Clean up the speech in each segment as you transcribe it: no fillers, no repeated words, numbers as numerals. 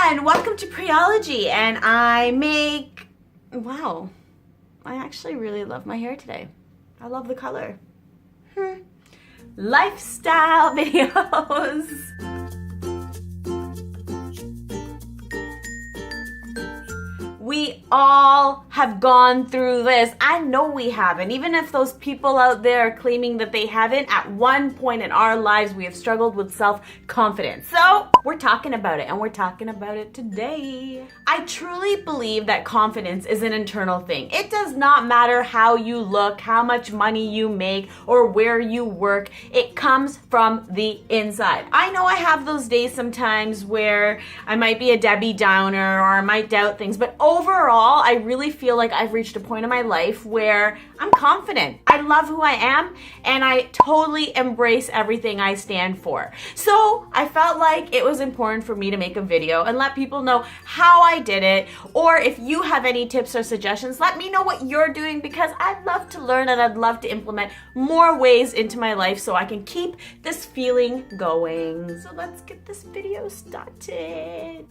everyone, welcome to Priology, and wow, I actually really love my hair today. I love the color. Lifestyle videos. We all have gone through this. I know we haven't. Even if those people out there are claiming that they haven't, at one point in our lives we have struggled with self-confidence. So we're talking about it, and we're talking about it today. I truly believe that confidence is an internal thing. It does not matter how you look, how much money you make, or where you work. It comes from the inside. I know I have those days sometimes where I might be a Debbie Downer or I might doubt things, but overall, I really feel like I've reached a point in my life where I'm confident. I love who I am, and I totally embrace everything I stand for. So I felt like it was important for me to make a video and let people know how I did it, or if you have any tips or suggestions, let me know what you're doing, because I'd love to learn and I'd love to implement more ways into my life so I can keep this feeling going. So let's get this video started.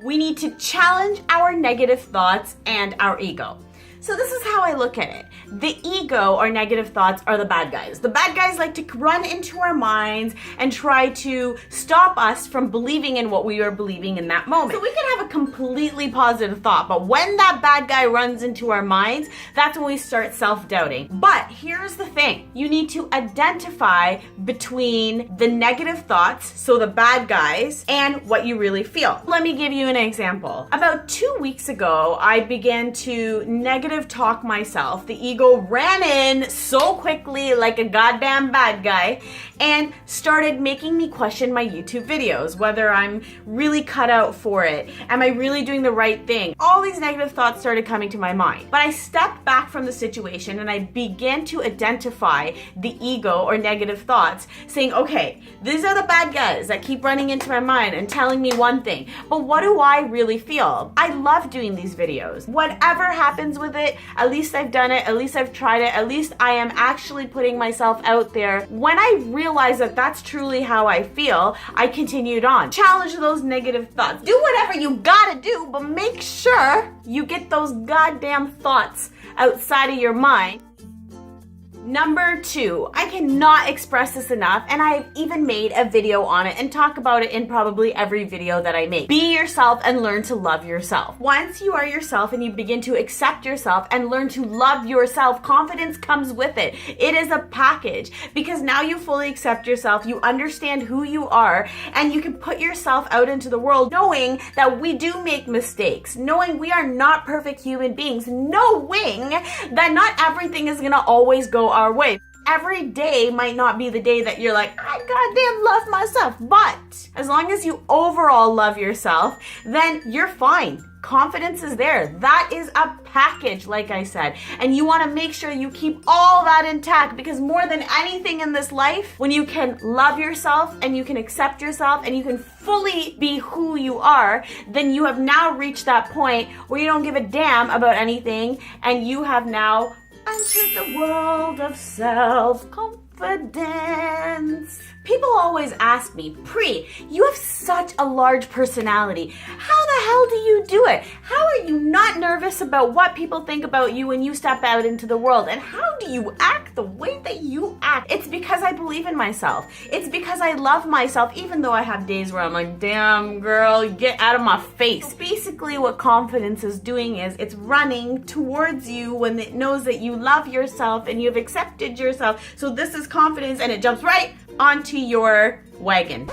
We need to challenge our negative thoughts and our ego. So this is how I look at it. The ego or negative thoughts are the bad guys. The bad guys like to run into our minds and try to stop us from believing in what we are believing in that moment. So we can have a completely positive thought, but when that bad guy runs into our minds, that's when we start self-doubting. But here's the thing. You need to identify between the negative thoughts, so the bad guys, and what you really feel. Let me give you an example. About 2 weeks ago, I began to negative talk myself. The ego ran in so quickly like a goddamn bad guy and started making me question my YouTube videos, whether I'm really cut out for it. Am I really doing the right thing? All these negative thoughts started coming to my mind. But I stepped back from the situation and I began to identify the ego or negative thoughts, saying, okay, these are the bad guys that keep running into my mind and telling me one thing, but what do I really feel? I love doing these videos. Whatever happens with it, at least I've done it, at least I've tried it, at least I am actually putting myself out there. When I realized that that's truly how I feel, I continued on. Challenge those negative thoughts. Do whatever you gotta do, but make sure you get those goddamn thoughts outside of your mind. Number 2, I cannot express this enough, and I've even made a video on it and talk about it in probably every video that I make. Be yourself and learn to love yourself. Once you are yourself and you begin to accept yourself and learn to love yourself, confidence comes with it. It is a package, because now you fully accept yourself, you understand who you are, and you can put yourself out into the world knowing that we do make mistakes, knowing we are not perfect human beings, knowing that not everything is gonna always go our way. Every day might not be the day that you're like, I goddamn love myself. But as long as you overall love yourself, then you're fine. Confidence is there. That is a package, like I said. And you want to make sure you keep all that intact, because more than anything in this life, when you can love yourself and you can accept yourself and you can fully be who you are, then you have now reached that point where you don't give a damn about anything, and you have now entered the world of self-confidence. People always ask me, Pri, you have such a large personality. How the hell do you do it? How are you not nervous about what people think about you when you step out into the world? And how do you act the way that you act? It's because I believe in myself. It's because I love myself, even though I have days where I'm like, damn girl, get out of my face. Basically what confidence is doing is it's running towards you when it knows that you love yourself and you've accepted yourself. So this is confidence, and it jumps right onto your wagon.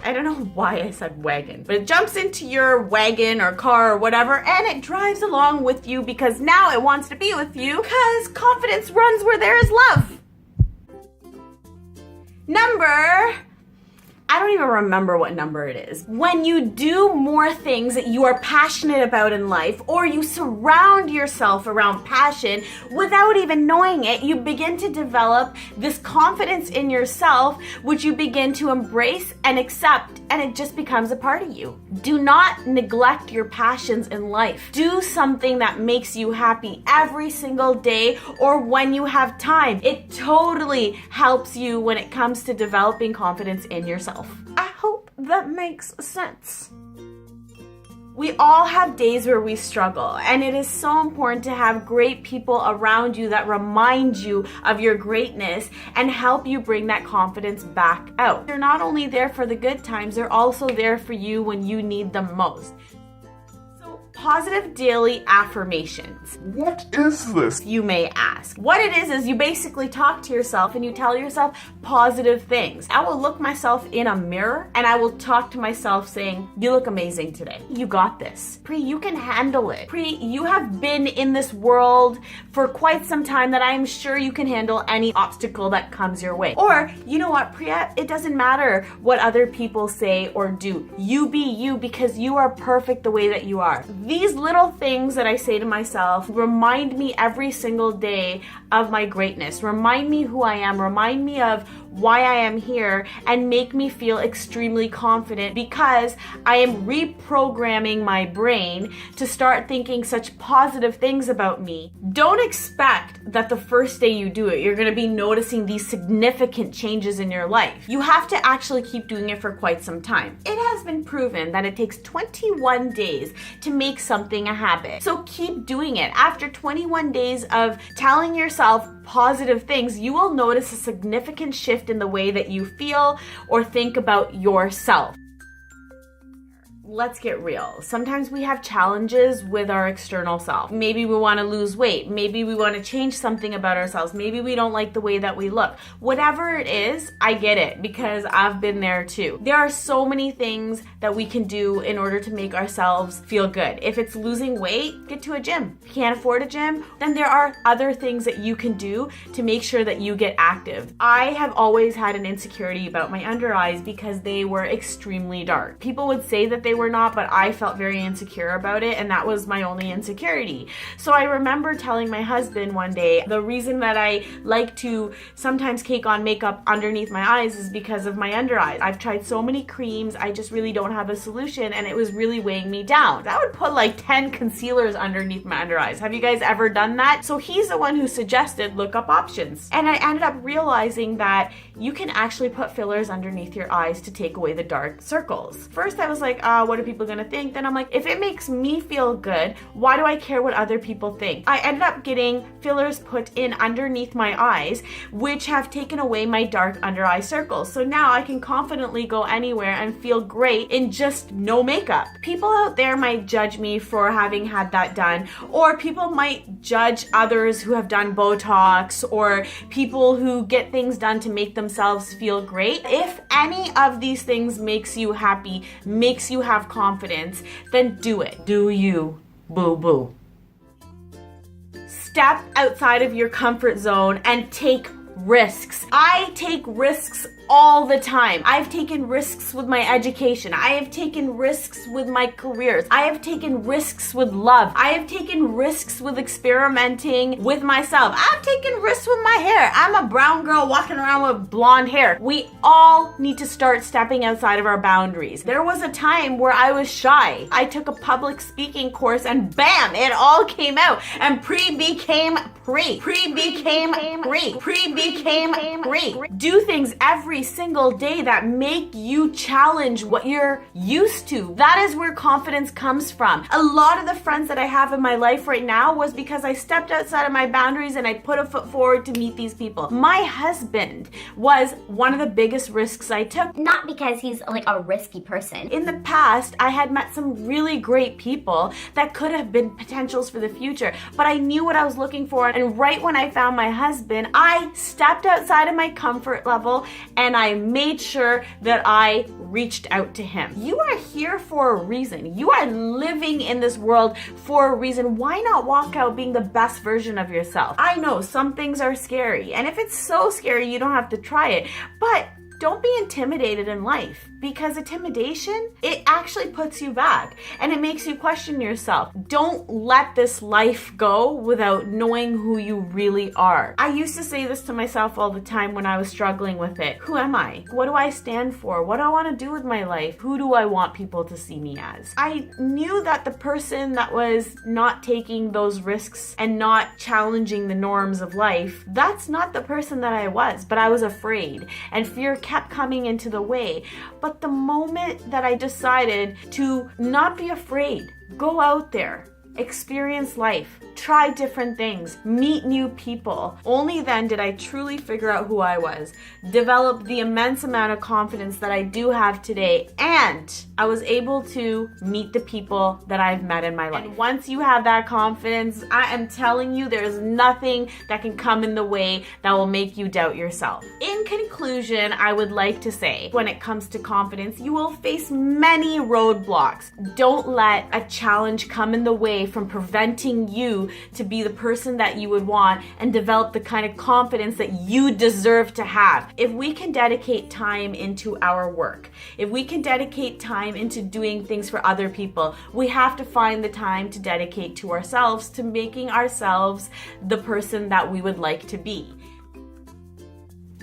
I don't know why I said wagon, but it jumps into your wagon or car or whatever, and it drives along with you, because now it wants to be with you, because confidence runs where there is love. I don't even remember what number it is. When you do more things that you are passionate about in life, or you surround yourself around passion without even knowing it, you begin to develop this confidence in yourself, which you begin to embrace and accept, and it just becomes a part of you. Do not neglect your passions in life. Do something that makes you happy every single day or when you have time. It totally helps you when it comes to developing confidence in yourself. I hope that makes sense. We all have days where we struggle, and it is so important to have great people around you that remind you of your greatness and help you bring that confidence back out. They're not only there for the good times, they're also there for you when you need them most. Positive daily affirmations. What is this? You may ask. What it is you basically talk to yourself and you tell yourself positive things. I will look myself in a mirror and I will talk to myself saying, you look amazing today. You got this. Pri, you can handle it. Pri, you have been in this world for quite some time that I am sure you can handle any obstacle that comes your way. Or, you know what, Priya, it doesn't matter what other people say or do. You be you because you are perfect the way that you are. These little things that I say to myself remind me every single day of my greatness, remind me who I am, remind me of why I am here, and make me feel extremely confident because I am reprogramming my brain to start thinking such positive things about me. Don't expect that the first day you do it, you're going to be noticing these significant changes in your life. You have to actually keep doing it for quite some time. It has been proven that it takes 21 days to make something a habit. So keep doing it. After 21 days of telling yourself positive things, you will notice a significant shift in the way that you feel or think about yourself. Let's get real. Sometimes we have challenges with our external self. Maybe we want to lose weight. Maybe we want to change something about ourselves. Maybe we don't like the way that we look. Whatever it is, I get it because I've been there too. There are so many things that we can do in order to make ourselves feel good. If it's losing weight, get to a gym. If you can't afford a gym, then there are other things that you can do to make sure that you get active. I have always had an insecurity about my under eyes because they were extremely dark. People would say that they were not, but I felt very insecure about it, and that was my only insecurity. So I remember telling my husband one day, the reason that I like to sometimes cake on makeup underneath my eyes is because of my under eyes. I've tried so many creams, I just really don't have a solution, and it was really weighing me down. I would put like 10 concealers underneath my under eyes. Have you guys ever done that? So he's the one who suggested look up options. And I ended up realizing that you can actually put fillers underneath your eyes to take away the dark circles. First I was like, what are people gonna think? Then I'm like, if it makes me feel good, why do I care what other people think? I ended up getting fillers put in underneath my eyes, which have taken away my dark under eye circles. So now I can confidently go anywhere and feel great in just no makeup. People out there might judge me for having had that done, or people might judge others who have done Botox, or people who get things done to make themselves feel great. If any of these things makes you happy, makes you have confidence, then do it. Do you, boo-boo. Step outside of your comfort zone and take risks. I take risks all the time. I've taken risks with my education. I have taken risks with my careers. I have taken risks with love. I have taken risks with experimenting with myself. I've taken risks with my hair. I'm a brown girl walking around with blonde hair. We all need to start stepping outside of our boundaries. There was a time where I was shy. I took a public speaking course and bam, it all came out. And Pri became Pri. Pri became Pri. Pri became Pri. Do things every single day that make you challenge what you're used to. That is where confidence comes from. A lot of the friends that I have in my life right now was because I stepped outside of my boundaries and I put a foot forward to meet these people. My husband was one of the biggest risks I took. Not because he's like a risky person. In the past, I had met some really great people that could have been potentials for the future, but I knew what I was looking for, and right when I found my husband, I stepped outside of my comfort level and I made sure that I reached out to him. You are here for a reason. You are living in this world for a reason. Why not walk out being the best version of yourself? I know some things are scary, and if it's so scary, you don't have to try it, but don't be intimidated in life, because intimidation, it actually puts you back and it makes you question yourself. Don't let this life go without knowing who you really are. I used to say this to myself all the time when I was struggling with it. Who am I? What do I stand for? What do I want to do with my life? Who do I want people to see me as? I knew that the person that was not taking those risks and not challenging the norms of life, that's not the person that I was, but I was afraid, and fear kept coming into the way. But But the moment that I decided to not be afraid, go out there, experience life, try different things, meet new people. Only then did I truly figure out who I was, develop the immense amount of confidence that I do have today, and I was able to meet the people that I've met in my life. And once you have that confidence, I am telling you, there's nothing that can come in the way that will make you doubt yourself. In conclusion, I would like to say, when it comes to confidence, you will face many roadblocks. Don't let a challenge come in the way from preventing you to be the person that you would want and develop the kind of confidence that you deserve to have. If we can dedicate time into our work, if we can dedicate time into doing things for other people, we have to find the time to dedicate to ourselves, to making ourselves the person that we would like to be.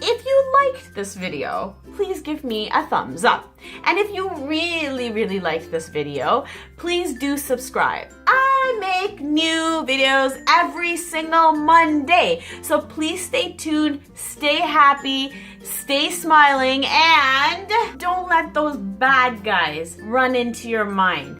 If you liked this video, please give me a thumbs up. And if you really, really liked this video, please do subscribe. I make new videos every single Monday. So please stay tuned, stay happy, stay smiling, and don't let those bad guys run into your mind.